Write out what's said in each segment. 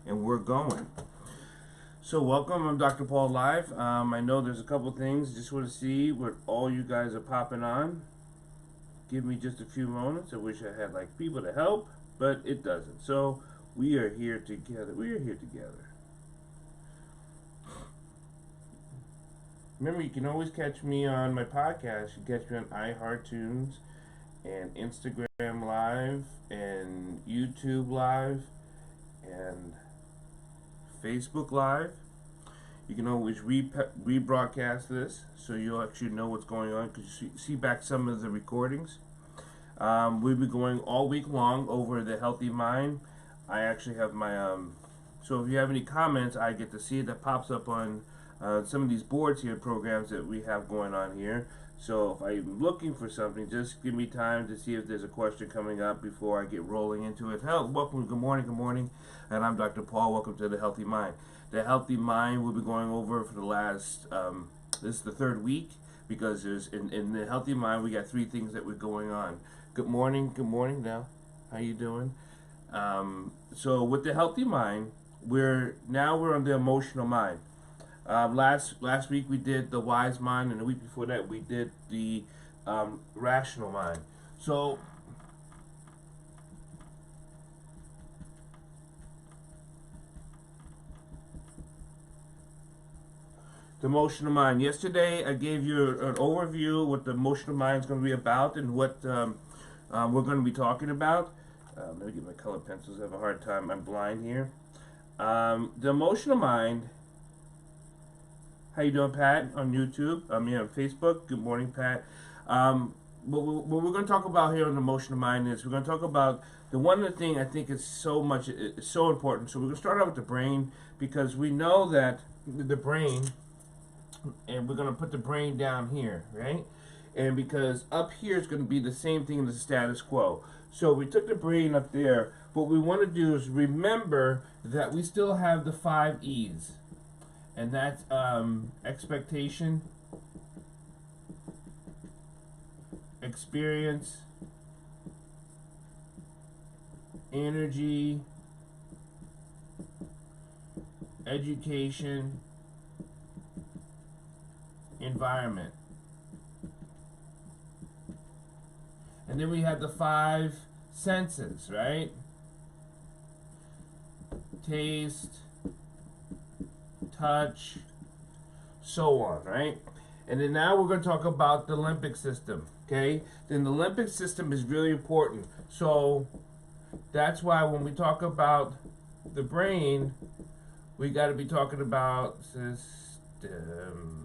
and we're going. So welcome, I'm Dr. Paul Live. I know there's a couple things, just want to see what all you guys are popping on. Give me just a few moments. I wish I had like people to help, but it doesn't. So we are here together. We are here together. Remember, you can always catch me on my podcast. You can catch me on iHeartTunes and Instagram Live and YouTube Live and Facebook Live. You can always rebroadcast this, so you'll actually know what's going on because you see back some of the recordings. We'll be going all week long over the Healthy Mind. I actually have my so if you have any comments, I get to see it. That pops up on some of these boards here, programs that we have going on here. So if I'm looking for something, just give me time to see if there's a question coming up before I get rolling into it. Hello, welcome, good morning, and I'm Dr. Paul. Welcome to the Healthy Mind. The Healthy Mind we'll be going over for the last, this is the third week, because there's in the Healthy Mind we got three things that we're going on. Good morning now. How you doing? So with the Healthy Mind, we're on the emotional mind. Last week we did the wise mind, and the week before that we did the rational mind. So the emotional mind. Yesterday I gave you an overview of what the emotional mind is going to be about and what we're going to be talking about. Let me get my color pencils. I have a hard time. I'm blind here. The emotional mind. How you doing, Pat? On YouTube, on Facebook. Good morning, Pat. What we're going to talk about here on the emotional mind is we're going to talk about the one thing I think is so important. So we're going to start out with the brain, because we know that the brain, and we're going to put the brain down here, right? And because up here is going to be the same thing as the status quo. So we took the brain up there. What we want to do is remember that we still have the 5 E's. And that's expectation, experience, energy, education, environment. And then we have the 5 senses, right? Taste, touch, so on, right? And then now we're going to talk about the limbic system, okay? Then the limbic system is really important. So that's why when we talk about the brain, we got to be talking about system.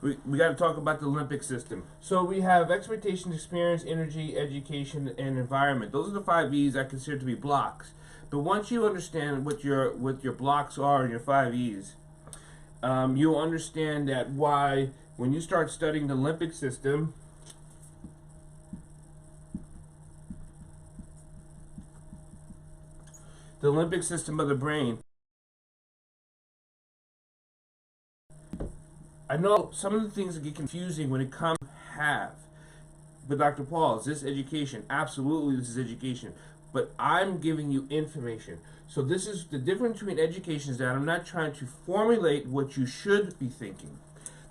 We got to talk about the limbic system. So we have expectation, experience, energy, education, and environment. Those are the 5 E's I consider to be blocks. But once you understand what your blocks are and your 5 E's, you'll understand that why when you start studying the limbic system, of the brain. I know some of the things that get confusing when it comes to have. But Dr. Paul, is this education? Absolutely, this is education. But I'm giving you information. So this is the difference between education, is that I'm not trying to formulate what you should be thinking.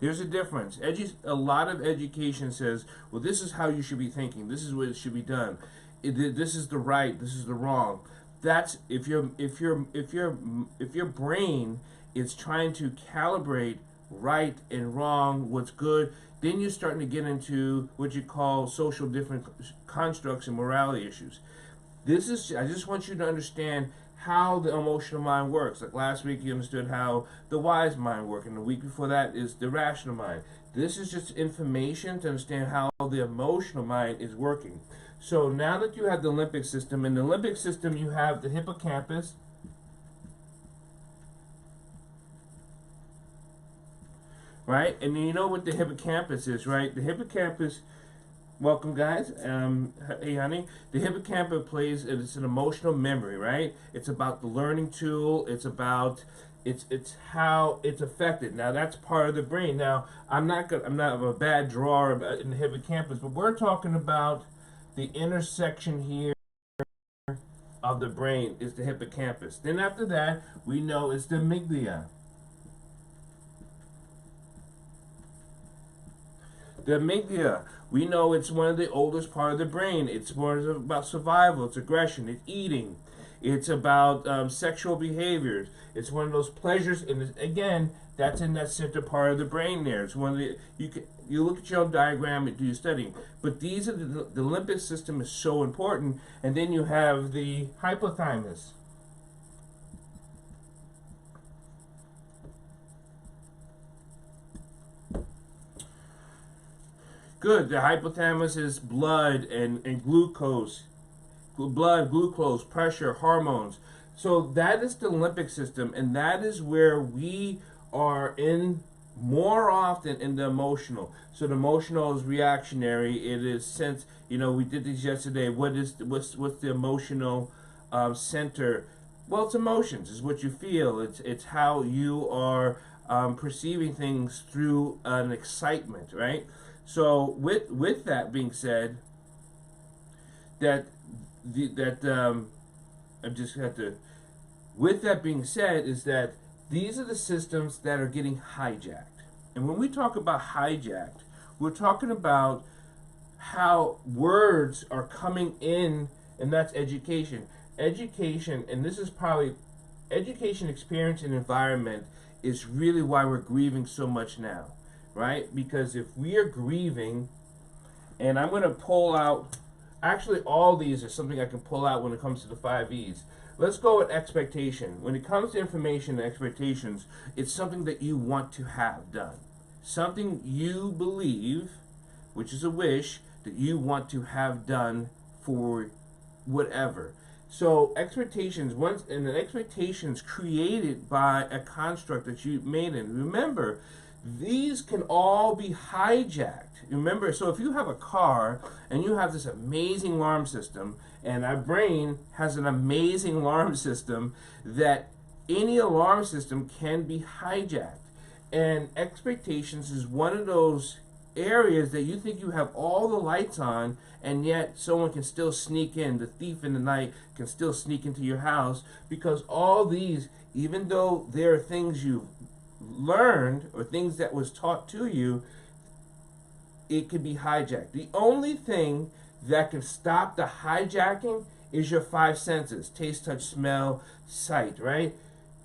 There's a difference. A lot of education says, well, this is how you should be thinking. This is what it should be done. This is the right. This is the wrong. That's if your brain is trying to calibrate right and wrong, what's good, then you're starting to get into what you call social different constructs and morality issues. I just want you to understand how the emotional mind works. Like last week you understood how the wise mind works, and the week before that is the rational mind. This is just information to understand how the emotional mind is working. So now that you have the limbic system, in the limbic system you have the hippocampus, right? And you know what the hippocampus is, right? The hippocampus, welcome guys, hey honey. The hippocampus it's an emotional memory, right? It's about the learning tool. It's about it's how it's affected. Now that's part of the brain. Now I'm not a bad drawer in the hippocampus, but we're talking about the intersection here of the brain is the hippocampus. Then after that, we know it's the amygdala. The amygdala, we know it's one of the oldest part of the brain. It's more about survival, it's aggression, it's eating, it's about sexual behaviors. It's one of those pleasures, and again, that's in that center part of the brain there. It's one of the, you look at your own diagram and do your studying. But these are the limbic system is so important. And then you have the hypothalamus. Good. The hypothalamus is blood and glucose. Blood, glucose, pressure, hormones. So that is the limbic system, and that is where we are in more often in the emotional. So the emotional is reactionary. It is sense. You know, we did this yesterday. What's the emotional center? Well, it's emotions. It's what you feel. It's how you are perceiving things through an excitement, right? So with that being said, I just have to. With that being said, is that these are the systems that are getting hijacked. And when we talk about hijacked, we're talking about how words are coming in, and that's education. Education, and this is probably education, experience, and environment is really why we're grieving so much now, right? Because if we are grieving, and I'm going to pull out, actually all these are something I can pull out when it comes to the 5 E's. Let's go with expectation. When it comes to information and expectations, it's something that you want to have done. Something you believe, which is a wish, that you want to have done for whatever. So expectations, and the expectations created by a construct that you made in. Remember, these can all be hijacked. Remember, so if you have a car and you have this amazing alarm system, and our brain has an amazing alarm system, that any alarm system can be hijacked. And expectations is one of those areas that you think you have all the lights on, and yet someone can still sneak in. The thief in the night can still sneak into your house, because all these, even though there are things you've learned or things that was taught to you, it can be hijacked. The only thing that can stop the hijacking is your 5 senses: taste, touch, smell, sight, right?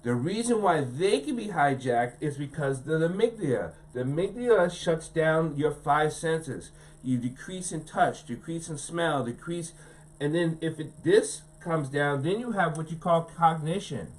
The reason why they can be hijacked is because the amygdala. The amygdala shuts down your 5 senses. You decrease in touch, decrease in smell, decrease, and then if this comes down, then you have what you call cognition.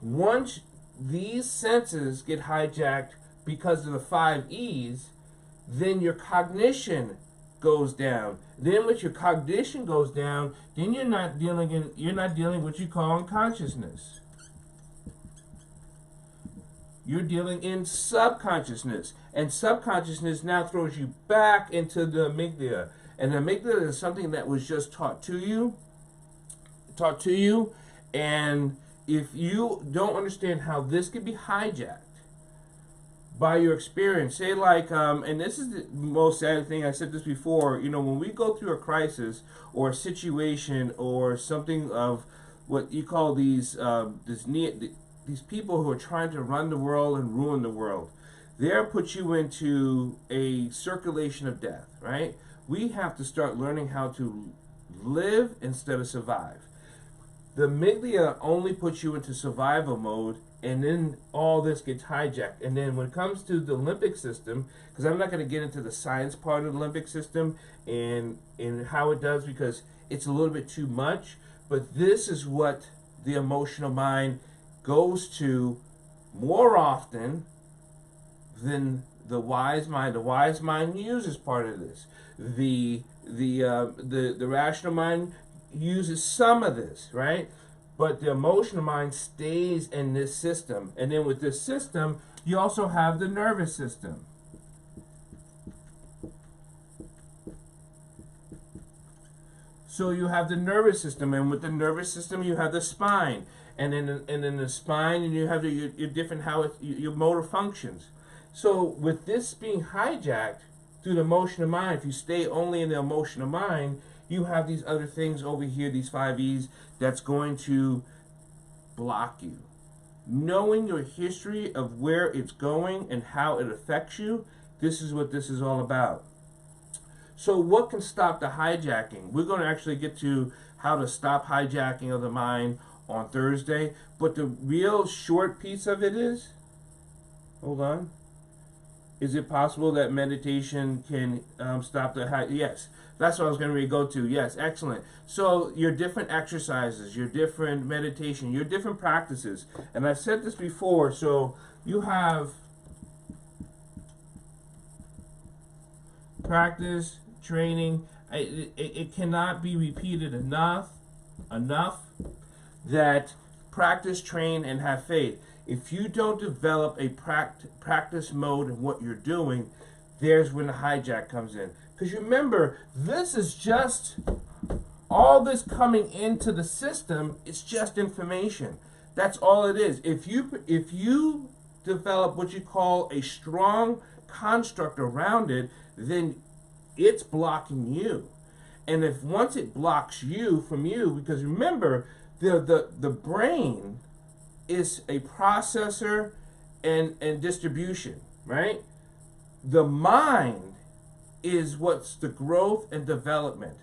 Once these senses get hijacked because of the 5 E's, then your cognition goes down. Then when your cognition goes down, then you're not dealing with what you call unconsciousness. You're dealing in subconsciousness, and subconsciousness now throws you back into the amygdala. And the amygdala is something that was just taught to you, and if you don't understand how this can be hijacked by your experience, say like, and this is the most sad thing, I said this before, you know, when we go through a crisis or a situation or something of what you call these people who are trying to run the world and ruin the world, they'll put you into a circulation of death, right? We have to start learning how to live instead of survive. The amygdala only puts you into survival mode, and then all this gets hijacked. And then when it comes to the limbic system, because I'm not going to get into the science part of the limbic system and how it does, because it's a little bit too much, but this is what the emotional mind goes to more often than the wise mind. The wise mind uses part of this. The rational mind uses some of this, right? But the emotional mind stays in this system. And then with this system, you also have the nervous system. So you have the nervous system, and with the nervous system, you have the spine, and then the spine, and you have your different your motor functions. So with this being hijacked, through the emotion of mind. If you stay only in the emotion of mind, you have these other things over here, these 5Es, that's going to block you. Knowing your history of where it's going and how it affects you, this is what this is all about. So what can stop the hijacking? We're going to actually get to how to stop hijacking of the mind on Thursday. But the real short piece of it is, hold on. Is it possible that meditation can stop the Yes, that's what I was going to go to. Yes, excellent. So your different exercises, your different meditation, your different practices. And I've said this before, so you have practice, training. It cannot be repeated enough that practice, train, and have faith. If you don't develop a practice mode in what you're doing, there's when the hijack comes in. Because remember, this is just all this coming into the system. It's just information. That's all it is. If you develop what you call a strong construct around it, then it's blocking you. And if once it blocks you from you, because remember, the brain is a processor and distribution, right? The mind is what's the growth and development.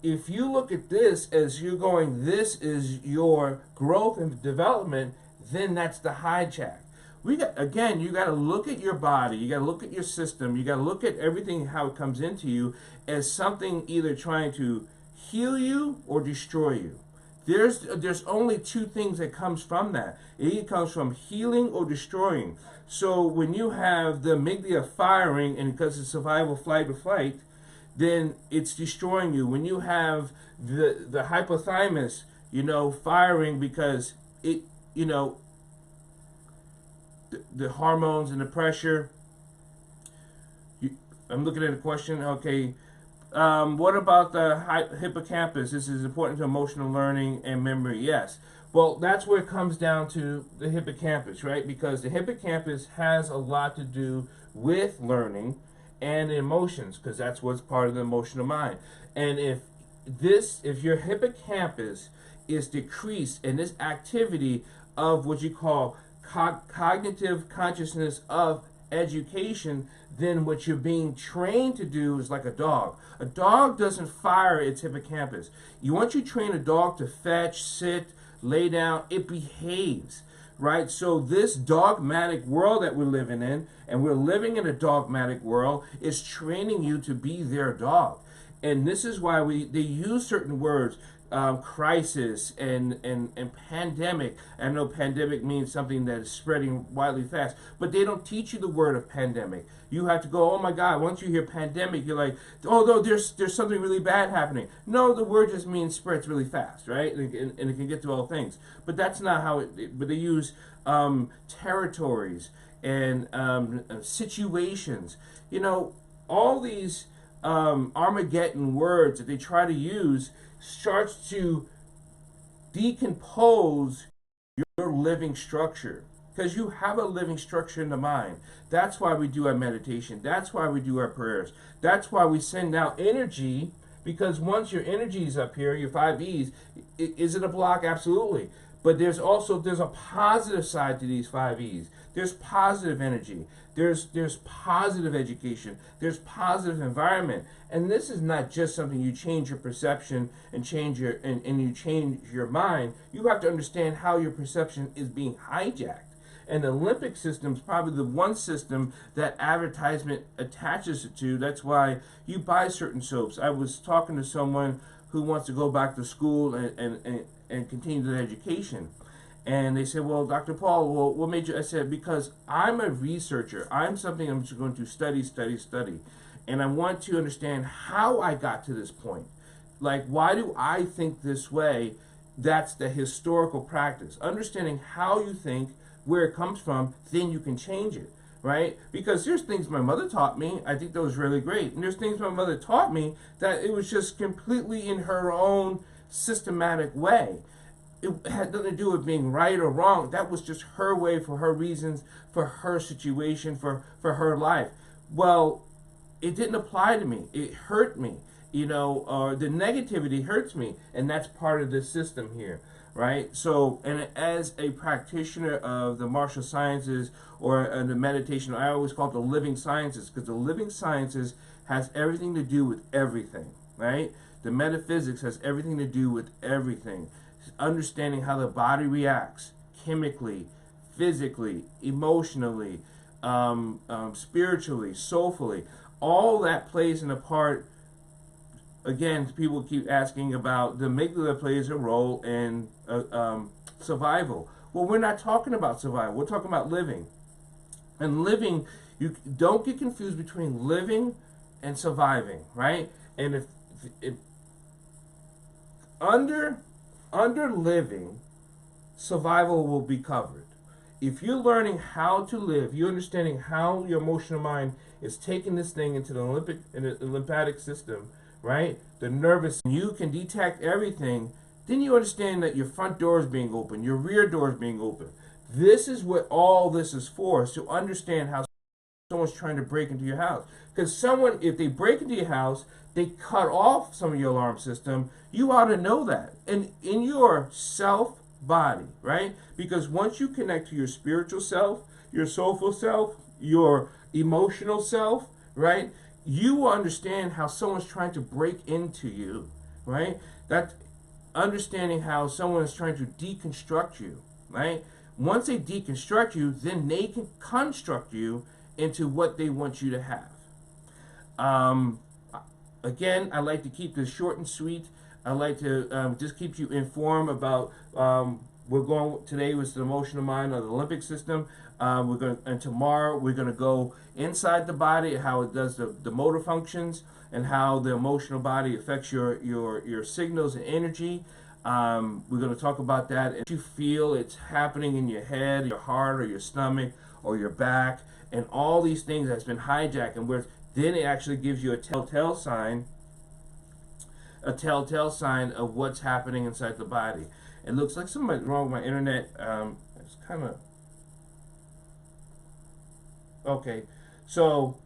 If you look at this as you're going, this is your growth and development, then that's the hijack. You got to look at your body, you got to look at your system, you got to look at everything, how it comes into you, as something either trying to heal you or destroy you. There's only two things that comes from that. It either comes from healing or destroying. So when you have the amygdala firing, and because it's survival, flight or flight, then it's destroying you. When you have the hypothalamus, firing because it, the hormones and the pressure. I'm looking at a question. Okay. What about the hippocampus? This is important to emotional learning and memory. Yes. Well, that's where it comes down to the hippocampus, right? Because the hippocampus has a lot to do with learning and emotions, because that's what's part of the emotional mind. And if your hippocampus is decreased in this activity of what you call cognitive consciousness of education, then what you're being trained to do is like a dog. A dog doesn't fire its hippocampus. Once you train a dog to fetch, sit, lay down, it behaves, right? So this dogmatic world that we're living in, and we're living in a dogmatic world, is training you to be their dog. And this is why they use certain words, crisis and pandemic. I know pandemic means something that is spreading widely fast, but they don't teach you the word of pandemic. You have to go, oh my God, once you hear pandemic, you're like, oh no, there's something really bad happening. No, the word just means spreads really fast, right? And it can get to all things. But that's not how but they use territories and situations. All these Armageddon words that they try to use starts to decompose your living structure, because you have a living structure in the mind. That's why we do our meditation. That's why we do our prayers. That's why we send out energy, because once your energy is up here, your 5Es, is it a block? Absolutely. But there's a positive side to these 5Es. There's positive energy. There's positive education. There's positive environment. And this is not just something you change your perception and you change your mind. You have to understand how your perception is being hijacked. And the limbic system is probably the one system that advertisement attaches it to. That's why you buy certain soaps. I was talking to someone who wants to go back to school and continue their education. And they said, well, Dr. Paul, well, what made you? I said, because I'm a researcher. I'm just going to study. And I want to understand how I got to this point. Like, why do I think this way? That's the historical practice. Understanding how you think, where it comes from, then you can change it, right? Because there's things my mother taught me, I think that was really great. And there's things my mother taught me that it was just completely in her own systematic way. It had nothing to do with being right or wrong. That was just her way, for her reasons, for her situation, for her life. Well, it didn't apply to me. It hurt me. The negativity hurts me, and that's part of this system here, right? So, and as a practitioner of the martial sciences or the meditation, I always call it the living sciences, because the living sciences has everything to do with everything, right? The metaphysics has everything to do with everything. Understanding how the body reacts chemically, physically, emotionally, spiritually, soulfully, all that plays in a part. Again, people keep asking about the amygdala plays a role in survival. Well, we're not talking about survival. We're talking about living. And living, you don't get confused between living and surviving, right? And if under living, survival will be covered. If you're learning how to live, you're understanding how your emotional mind is taking this thing into the lymphatic system, right? The nervous, you can detect everything. Then you understand that your front door is being open, your rear door is being open. This is what all this is for, is to understand how someone's trying to break into your house. Because someone, if they break into your house, they cut off some of your alarm system. You ought to know that. And in your self body, right? Because once you connect to your spiritual self, your soulful self, your emotional self, right? You will understand how someone's trying to break into you, right? That understanding how someone is trying to deconstruct you, right? Once they deconstruct you, then they can construct you into what they want you to have. Again, I like to keep this short and sweet. I like to just keep you informed about. Today was the emotional mind of the limbic system. And tomorrow we're going to go inside the body, how it does the motor functions, and how the emotional body affects your signals and energy. We're going to talk about that. If you feel it's happening in your head, your heart, or your stomach, or your back, and all these things that's been hijacked, and then it actually gives you a telltale sign of what's happening inside the body. It looks like something's wrong with my internet. It's kind of okay. So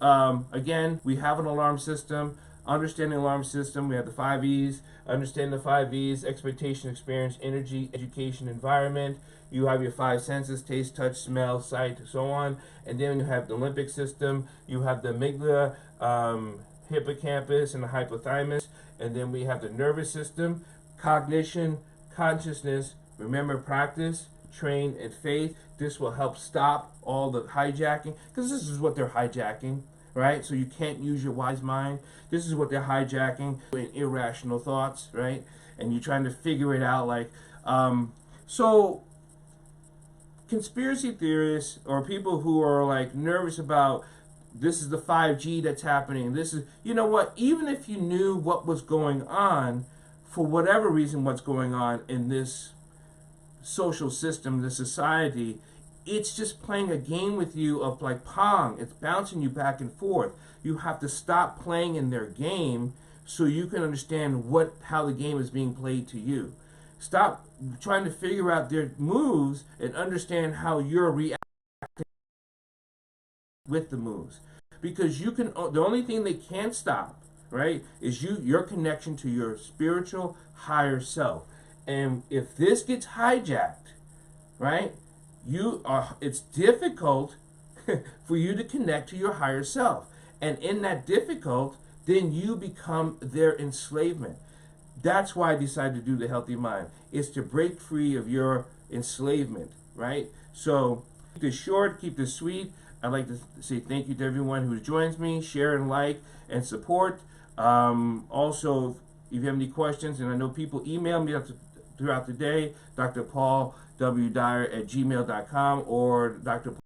again, we have an alarm system. Understanding the alarm system, we have the 5 E's. Understand the 5 E's: expectation, experience, energy, education, environment. You have your 5 senses: taste, touch, smell, sight, so on. And then you have the limbic system. You have the amygdala, hippocampus, and the hypothalamus. And then we have the nervous system: cognition, consciousness, remember, practice, train, and faith. This will help stop all the hijacking, because this is what they're hijacking, right? So you can't use your wise mind. This is what they're hijacking, irrational thoughts, right? And you're trying to figure it out, like, so conspiracy theorists or people who are like nervous about this is the 5G that's happening. This is, you know what? Even if you knew what was going on, for whatever reason, what's going on in this social system, this society, it's just playing a game with you of like Pong. It's bouncing you back and forth. You have to stop playing in their game so you can understand how the game is being played to you. Stop trying to figure out their moves and understand how you're reacting with the moves. Because the only thing they can't stop, right, is your connection to your spiritual higher self. And if this gets hijacked, right, it's difficult for you to connect to your higher self. And in that difficult, then you become their enslavement. That's why I decided to do the Healthy Mind. It's to break free of your enslavement, right? So keep this short, keep this sweet. I'd like to say thank you to everyone who joins me, share and like and support. Also, if you have any questions, and I know people email me throughout the day, drpaulwdyer@gmail.com or Dr.